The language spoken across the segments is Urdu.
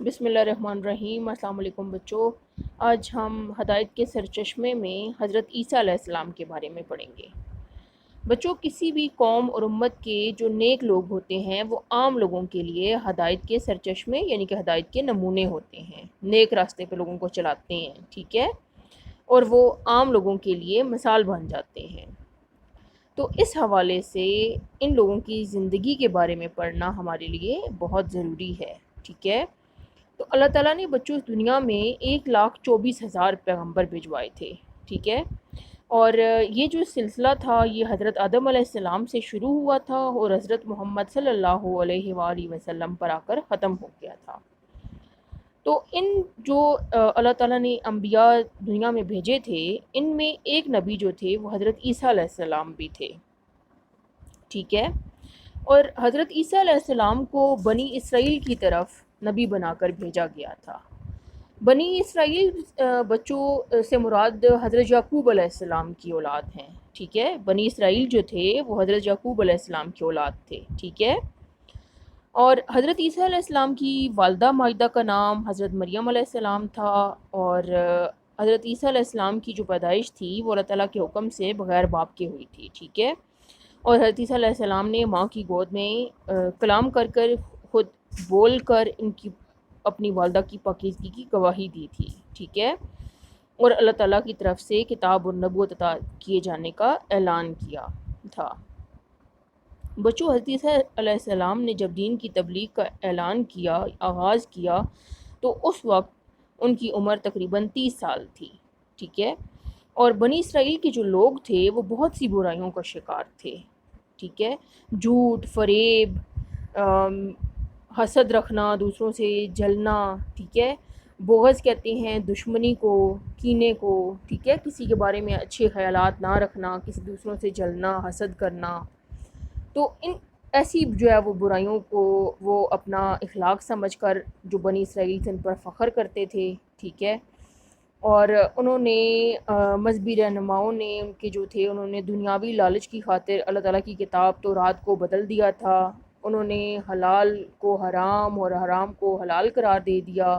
بسم اللہ الرحمن الرحیم۔ السلام علیکم بچوں۔ آج ہم ہدایت کے سرچشمے میں حضرت عیسیٰ علیہ السلام کے بارے میں پڑھیں گے۔ بچوں، کسی بھی قوم اور امت کے جو نیک لوگ ہوتے ہیں وہ عام لوگوں کے لیے ہدایت کے سرچشمے یعنی کہ ہدایت کے نمونے ہوتے ہیں، نیک راستے پہ لوگوں کو چلاتے ہیں، ٹھیک ہے، اور وہ عام لوگوں کے لیے مثال بن جاتے ہیں۔ تو اس حوالے سے ان لوگوں کی زندگی کے بارے میں پڑھنا ہمارے لیے بہت ضروری ہے، ٹھیک ہے۔ تو اللہ تعالیٰ نے بچوں اس دنیا میں 1,24,000 پیغمبر بھجوائے تھے، ٹھیک ہے، اور یہ جو سلسلہ تھا یہ حضرت آدم علیہ السلام سے شروع ہوا تھا اور حضرت محمد صلی اللہ علیہ وآلہ وسلم پر آ کر ختم ہو گیا تھا۔ تو ان جو اللہ تعالیٰ نے انبیاء دنیا میں بھیجے تھے، ان میں ایک نبی جو تھے وہ حضرت عیسیٰ علیہ السلام بھی تھے، ٹھیک ہے، اور حضرت عیسیٰ علیہ السلام کو بنی اسرائیل کی طرف نبی بنا کر بھیجا گیا تھا۔ بنی اسرائیل بچوں سے مراد حضرت یعقوب علیہ السلام کی اولاد ہیں، ٹھیک ہے۔ بنی اسرائیل جو تھے وہ حضرت یعقوب علیہ السلام کی اولاد تھے، ٹھیک ہے۔ اور حضرت عیسیٰ علیہ السلام کی والدہ مائدہ کا نام حضرت مریم علیہ السلام تھا، اور حضرت عیسیٰ علیہ السلام کی جو پیدائش تھی وہ اللہ تعالیٰ کے حکم سے بغیر باپ کے ہوئی تھی، ٹھیک ہے۔ اور حضرت عیسیٰ علیہ السلام نے ماں کی گود میں کلام کر خود بول کر ان کی اپنی والدہ کی پاکیزگی کی گواہی دی تھی، ٹھیک ہے، اور اللہ تعالیٰ کی طرف سے کتاب اور نبوت عطا کیے جانے کا اعلان کیا تھا۔ بچوں، حضرت عیسیٰ علیہ السلام نے جب دین کی تبلیغ کا اعلان کیا، آغاز کیا، تو اس وقت ان کی عمر تقریباً 30 سال تھی، ٹھیک ہے، اور بنی اسرائیل کے جو لوگ تھے وہ بہت سی برائیوں کا شکار تھے، ٹھیک ہے، جھوٹ، فریب، حسد رکھنا، دوسروں سے جلنا، ٹھیک ہے، بغض کہتے ہیں دشمنی کو، کینے کو، ٹھیک ہے، کسی کے بارے میں اچھے خیالات نہ رکھنا، کسی دوسروں سے جلنا، حسد کرنا۔ تو ان ایسی جو ہے وہ برائیوں کو وہ اپنا اخلاق سمجھ کر جو بنی اسرائیل تھے ان پر فخر کرتے تھے، ٹھیک ہے، اور انہوں نے مذہبی رہنماؤں نے ان کے جو تھے انہوں نے دنیاوی لالچ کی خاطر اللہ تعالیٰ کی کتاب تورات کو بدل دیا تھا، انہوں نے حلال کو حرام اور حرام کو حلال قرار دے دیا،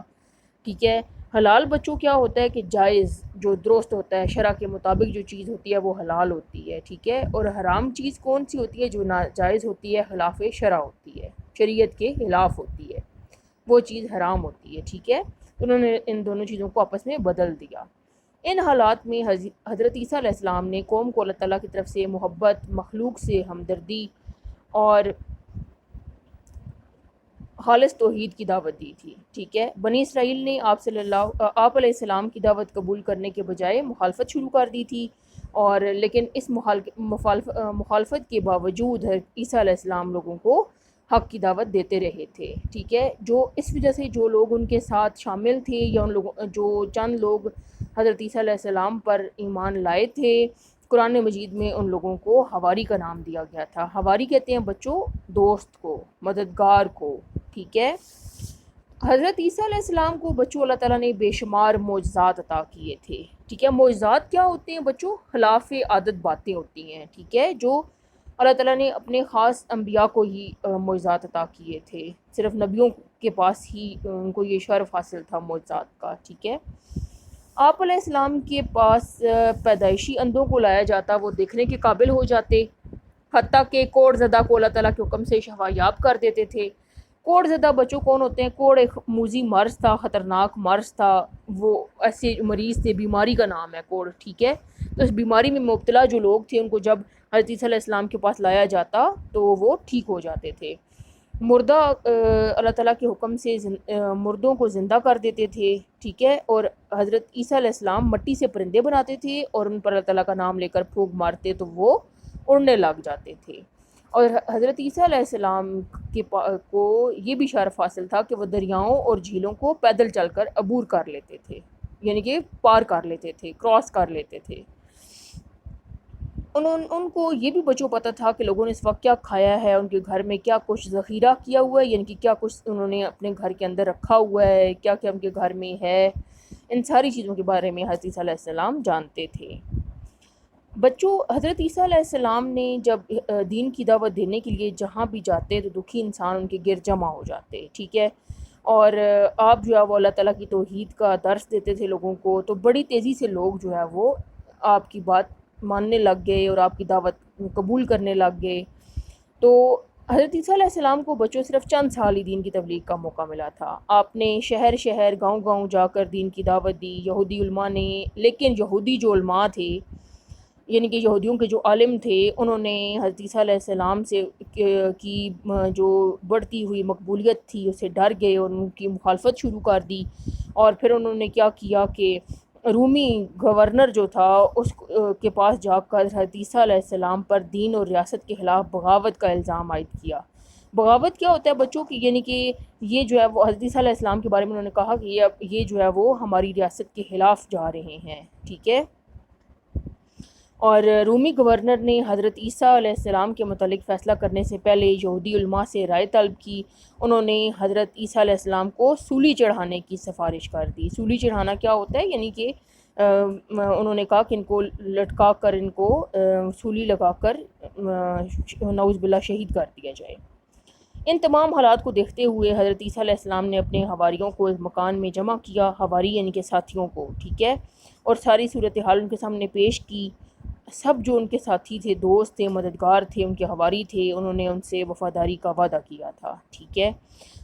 ٹھیک ہے۔ حلال بچوں کیا ہوتا ہے کہ جائز، جو درست ہوتا ہے شرع کے مطابق جو چیز ہوتی ہے وہ حلال ہوتی ہے، ٹھیک ہے، اور حرام چیز کون سی ہوتی ہے؟ جو ناجائز ہوتی ہے، خلاف شرع ہوتی ہے، شریعت کے خلاف ہوتی ہے، وہ چیز حرام ہوتی ہے، ٹھیک ہے۔ انہوں نے ان دونوں چیزوں کو آپس میں بدل دیا۔ ان حالات میں حضرت عیسیٰ علیہ السلام نے قوم کو اللہ تعالیٰ کی طرف سے محبت، مخلوق سے ہمدردی اور خالص توحید کی دعوت دی تھی، ٹھیک ہے۔ بنی اسرائیل نے آپ علیہ السلام کی دعوت قبول کرنے کے بجائے مخالفت شروع کر دی تھی، اور لیکن اس مخالفت کے باوجود عیسیٰ علیہ السلام لوگوں کو حق کی دعوت دیتے رہے تھے، ٹھیک ہے۔ جو اس وجہ سے جو لوگ ان کے ساتھ شامل تھے یا ان لوگوں جو چند لوگ حضرت عیسیٰ علیہ السلام پر ایمان لائے تھے، قرآن مجید میں ان لوگوں کو حواری کا نام دیا گیا تھا۔ حواری کہتے ہیں بچوں دوست کو، مددگار کو، ٹھیک ہے۔ حضرت عیسیٰ علیہ السلام کو بچوں اللہ تعالیٰ نے بے شمار معجزات عطا کیے تھے، ٹھیک ہے۔ معجزات کیا ہوتے ہیں بچوں؟ خلاف عادت باتیں ہوتی ہیں، ٹھیک ہے، جو اللہ تعالیٰ نے اپنے خاص انبیاء کو ہی معجزات عطا کیے تھے، صرف نبیوں کے پاس ہی ان کو یہ شرف حاصل تھا معجزات کا، ٹھیک ہے۔ آپ علیہ السلام کے پاس پیدائشی اندھوں کو لایا جاتا، وہ دیکھنے کے قابل ہو جاتے، حتیٰ کہ کوڑ زدہ کو اللہ تعالیٰ کے حکم سے شفا یاب کر دیتے تھے۔ کوڑ زدہ بچوں کون ہوتے ہیں؟ کوڑ ایک موذی مرض تھا، خطرناک مرض تھا، وہ ایسے مریض تھے، بیماری کا نام ہے کوڑ، ٹھیک ہے۔ تو اس بیماری میں مبتلا جو لوگ تھے ان کو جب حضرت عیسیٰ علیہ السلام کے پاس لایا جاتا تو وہ ٹھیک ہو جاتے تھے۔ مردہ اللہ تعالیٰ کے حکم سے مردوں کو زندہ کر دیتے تھے، ٹھیک ہے، اور حضرت عیسیٰ علیہ السلام مٹی سے پرندے بناتے تھے اور ان پر اللہ تعالیٰ کا نام لے کر پھونک مارتے تو وہ اڑنے لگ جاتے تھے۔ اور حضرت عیسیٰ علیہ السلام کو یہ بھی شرف حاصل تھا کہ وہ دریاؤں اور جھیلوں کو پیدل چل کر عبور کر لیتے تھے، یعنی کہ پار کر لیتے تھے، کراس کر لیتے تھے۔ ان کو یہ بھی بچوں پتہ تھا کہ لوگوں نے اس وقت کیا کھایا ہے، ان کے گھر میں کیا کچھ ذخیرہ کیا ہوا ہے، یعنی کہ کیا کچھ انہوں نے اپنے گھر کے اندر رکھا ہوا ہے، کیا کیا ان کے گھر میں ہے، ان ساری چیزوں کے بارے میں حضرت عیسیٰ علیہ السلام جانتے تھے۔ بچوں، حضرت عیسیٰ علیہ السلام نے جب دین کی دعوت دینے کے لیے جہاں بھی جاتے تو دکھی انسان ان کے گرد جمع ہو جاتے، ٹھیک ہے، اور آپ جو ہے وہ اللہ تعالیٰ کی توحید کا درس دیتے تھے لوگوں کو، تو بڑی تیزی سے لوگ جو ہے وہ آپ کی بات ماننے لگ گئے اور آپ کی دعوت قبول کرنے لگ گئے۔ تو حضرت عیسیٰ علیہ السلام کو بچوں صرف چند سال ہی دین کی تبلیغ کا موقع ملا تھا۔ آپ نے شہر شہر گاؤں گاؤں جا کر دین کی دعوت دی، یہودی علماء نے، لیکن یہودی جو علماء تھے، یعنی کہ یہودیوں کے جو عالم تھے، انہوں نے حضرت عیسیٰ علیہ السلام سے کی جو بڑھتی ہوئی مقبولیت تھی اسے ڈر گئے اور ان کی مخالفت شروع کر دی۔ اور پھر انہوں نے کیا کیا کہ رومی گورنر جو تھا اس کے پاس جا کر حضرت عیسیٰ علیہ السلام پر دین اور ریاست کے خلاف بغاوت کا الزام عائد کیا۔ بغاوت کیا ہوتا ہے بچوں کی؟ یعنی کہ یہ جو ہے وہ حضرت عیسیٰ علیہ السلام کے بارے میں انہوں نے کہا کہ یہ جو ہے وہ ہماری ریاست کے خلاف جا رہے ہیں، ٹھیک ہے۔ اور رومی گورنر نے حضرت عیسیٰ علیہ السلام کے متعلق فیصلہ کرنے سے پہلے یہودی علماء سے رائے طلب کی۔ انہوں نے حضرت عیسیٰ علیہ السلام کو سولی چڑھانے کی سفارش کر دی۔ سولی چڑھانا کیا ہوتا ہے؟ یعنی کہ انہوں نے کہا کہ ان کو لٹکا کر، ان کو سولی لگا کر نعوذ باللہ شہید کر دیا جائے۔ ان تمام حالات کو دیکھتے ہوئے حضرت عیسیٰ علیہ السلام نے اپنے حواریوں کو اس مکان میں جمع کیا، حواری یعنی کہ ساتھیوں کو، ٹھیک ہے، اور ساری صورتحال ان کے سامنے پیش کی۔ سب جو ان کے ساتھی تھے، دوست تھے، مددگار تھے، ان کے حواری تھے، انہوں نے ان سے وفاداری کا وعدہ کیا تھا، ٹھیک ہے۔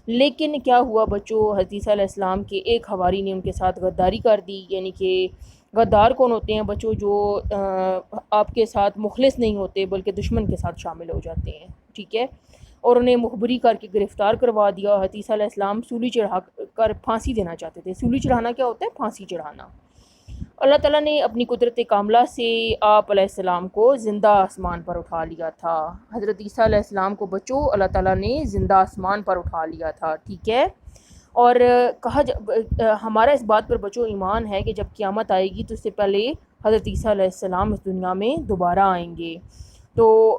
لیکن کیا ہوا بچوں؟ حضرت عیسیٰ علیہ السلام کے ایک حواری نے ان کے ساتھ غداری کر دی۔ یعنی کہ غدار کون ہوتے ہیں بچوں؟ جو آپ کے ساتھ مخلص نہیں ہوتے بلکہ دشمن کے ساتھ شامل ہو جاتے ہیں، ٹھیک ہے، اور انہیں مخبری کر کے گرفتار کروا دیا۔ حضرت عیسیٰ علیہ السلام سولی چڑھا کر پھانسی دینا چاہتے تھے۔ سولی چڑھانا کیا ہوتا ہے؟ پھانسی چڑھانا۔ اللہ تعالیٰ نے اپنی قدرت کاملہ سے آپ علیہ السلام کو زندہ آسمان پر اٹھا لیا تھا۔ حضرت عیسیٰ علیہ السلام کو بچوں اللہ تعالیٰ نے زندہ آسمان پر اٹھا لیا تھا، ٹھیک ہے۔ اور ہمارا اس بات پر بچوں ایمان ہے کہ جب قیامت آئے گی تو اس سے پہلے حضرت عیسیٰ علیہ السلام اس دنیا میں دوبارہ آئیں گے۔ تو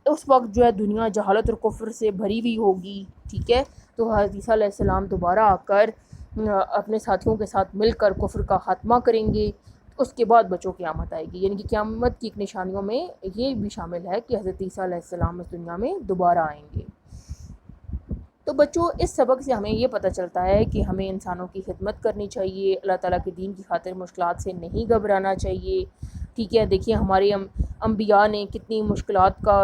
اس وقت جو ہے دنیا جہالت اور کفر سے بھری ہوئی ہوگی، ٹھیک ہے۔ تو حضرت عیسیٰ علیہ السلام دوبارہ آ کر اپنے ساتھیوں کے ساتھ مل کر کفر کا خاتمہ کریں گے۔ اس کے بعد بچوں قیامت آئے گی، یعنی کہ قیامت کی ایک نشانیوں میں یہ بھی شامل ہے کہ حضرت عیسیٰ علیہ السلام اس دنیا میں دوبارہ آئیں گے۔ تو بچوں اس سبق سے ہمیں یہ پتہ چلتا ہے کہ ہمیں انسانوں کی خدمت کرنی چاہیے، اللہ تعالیٰ کے دین کی خاطر مشکلات سے نہیں گھبرانا چاہیے، ٹھیک ہے۔ دیکھیے ہمارے انبیاء نے کتنی مشکلات کا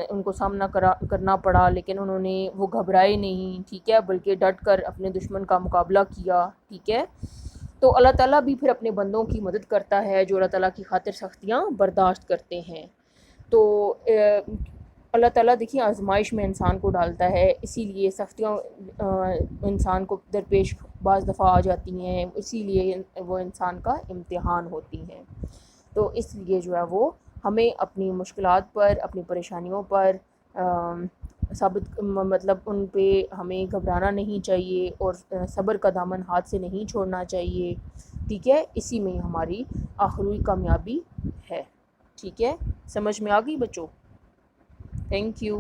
ان کو سامنا کرنا پڑا، لیکن انہوں نے وہ گھبرائے نہیں، ٹھیک ہے، بلکہ ڈٹ کر اپنے دشمن کا مقابلہ کیا، ٹھیک ہے۔ تو اللہ تعالیٰ بھی پھر اپنے بندوں کی مدد کرتا ہے جو اللہ تعالیٰ کی خاطر سختیاں برداشت کرتے ہیں۔ تو اللہ تعالیٰ دیکھیے آزمائش میں انسان کو ڈالتا ہے، اسی لیے سختیاں انسان کو درپیش بعض دفعہ آ جاتی ہیں، اسی لیے وہ انسان کا امتحان ہوتی ہیں۔ تو اس لیے جو ہے وہ ہمیں اپنی مشکلات پر، اپنی پریشانیوں پر مطلب ان پہ ہمیں گھبرانا نہیں چاہیے اور صبر کا دامن ہاتھ سے نہیں چھوڑنا چاہیے، ٹھیک ہے۔ اسی میں ہماری آخری کامیابی ہے، ٹھیک ہے۔ سمجھ میں آ گئی بچوں؟ Thank you.